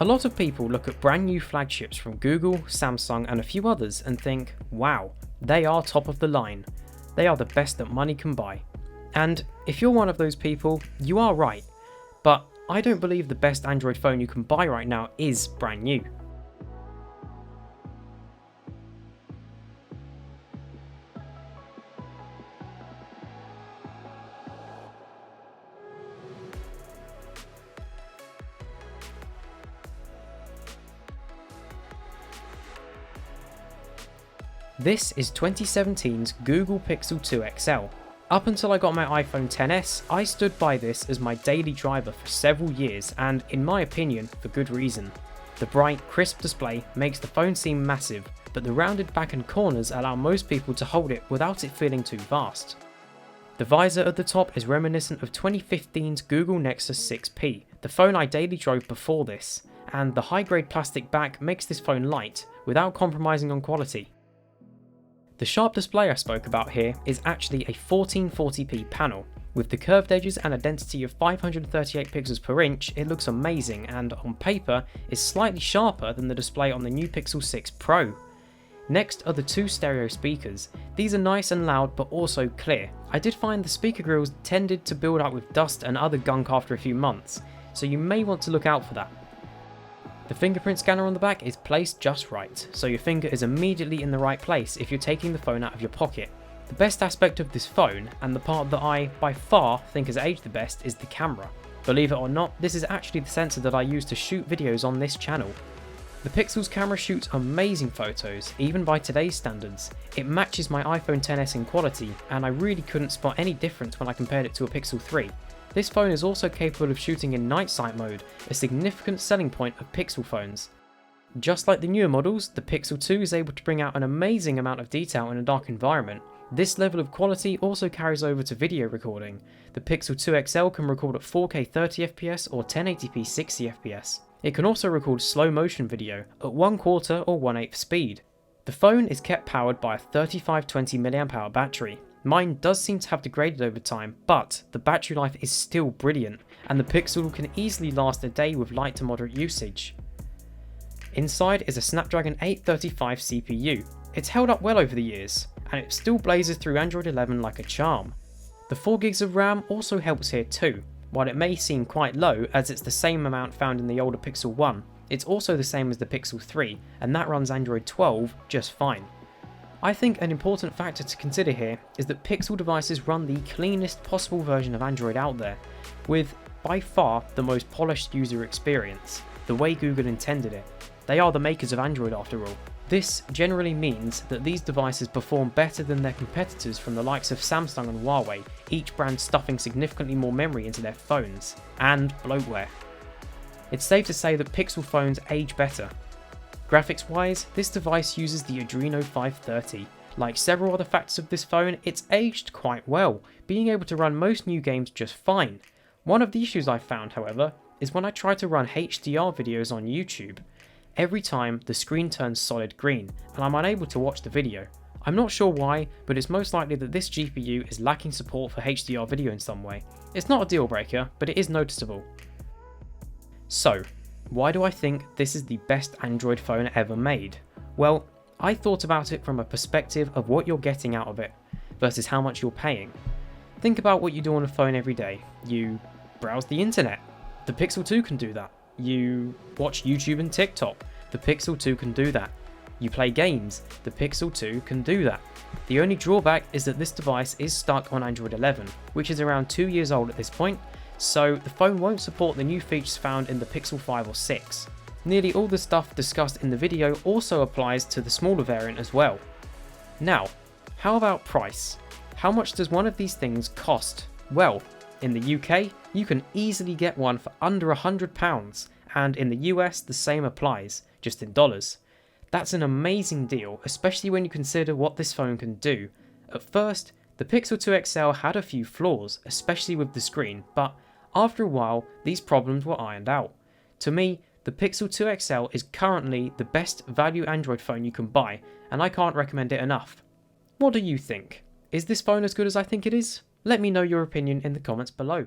A lot of people look at brand new flagships from Google, Samsung and a few others and think, wow, they are top of the line. They are the best that money can buy. And if you're one of those people, you are right. But I don't believe the best Android phone you can buy right now is brand new. This is 2017's Google Pixel 2 XL. Up until I got my iPhone XS, I stood by this as my daily driver for several years and, in my opinion, for good reason. The bright, crisp display makes the phone seem massive, but the rounded back and corners allow most people to hold it without it feeling too vast. The visor at the top is reminiscent of 2015's Google Nexus 6P, the phone I daily drove before this, and the high-grade plastic back makes this phone light without compromising on quality. The sharp display I spoke about here is actually a 1440p panel. With the curved edges and a density of 538 pixels per inch, it looks amazing and, on paper, is slightly sharper than the display on the new Pixel 6 Pro. Next are the two stereo speakers. These are nice and loud but also clear. I did find the speaker grills tended to build up with dust and other gunk after a few months, so you may want to look out for that. The fingerprint scanner on the back is placed just right, so your finger is immediately in the right place if you're taking the phone out of your pocket. The best aspect of this phone, and the part that I by far think has aged the best, is the camera. Believe it or not, this is actually the sensor that I use to shoot videos on this channel. The Pixel's camera shoots amazing photos, even by today's standards. It matches my iPhone XS in quality, and I really couldn't spot any difference when I compared it to a Pixel 3. This phone is also capable of shooting in night sight mode, a significant selling point of Pixel phones. Just like the newer models, the Pixel 2 is able to bring out an amazing amount of detail in a dark environment. This level of quality also carries over to video recording. The Pixel 2 XL can record at 4K 30fps or 1080p 60fps. It can also record slow motion video at 1/4 or 1/8 speed. The phone is kept powered by a 3520 mAh battery. Mine does seem to have degraded over time, but the battery life is still brilliant, and the Pixel can easily last a day with light to moderate usage. Inside is a Snapdragon 835 CPU. It's held up well over the years, and it still blazes through Android 11 like a charm. The 4GB of RAM also helps here too. While it may seem quite low, as it's the same amount found in the older Pixel 1, it's also the same as the Pixel 3, and that runs Android 12 just fine. I think an important factor to consider here is that Pixel devices run the cleanest possible version of Android out there, with by far the most polished user experience, the way Google intended it. They are the makers of Android after all. This generally means that these devices perform better than their competitors from the likes of Samsung and Huawei, each brand stuffing significantly more memory into their phones, and bloatware. It's safe to say that Pixel phones age better. Graphics wise, this device uses the Adreno 530. Like several other factors of this phone, it's aged quite well, being able to run most new games just fine. One of the issues I've found, however, is when I try to run HDR videos on YouTube. Every time the screen turns solid green, and I'm unable to watch the video. I'm not sure why, but it's most likely that this GPU is lacking support for HDR video in some way. It's not a deal breaker, but it is noticeable. So, why do I think this is the best Android phone ever made? Well, I thought about it from a perspective of what you're getting out of it, versus how much you're paying. Think about what you do on a phone every day. You browse the internet. The Pixel 2 can do that. You watch YouTube and TikTok. The Pixel 2 can do that. You play games. The Pixel 2 can do that. The only drawback is that this device is stuck on Android 11, which is around 2 years old at this point, so the phone won't support the new features found in the Pixel 5 or 6. Nearly all the stuff discussed in the video also applies to the smaller variant as well. Now, how about price? How much does one of these things cost? Well, in the UK, you can easily get one for under £100, and in the US the same applies, just in dollars. That's an amazing deal, especially when you consider what this phone can do. At first, the Pixel 2 XL had a few flaws, especially with the screen, but after a while, these problems were ironed out. To me, the Pixel 2 XL is currently the best value Android phone you can buy, and I can't recommend it enough. What do you think? Is this phone as good as I think it is? Let me know your opinion in the comments below.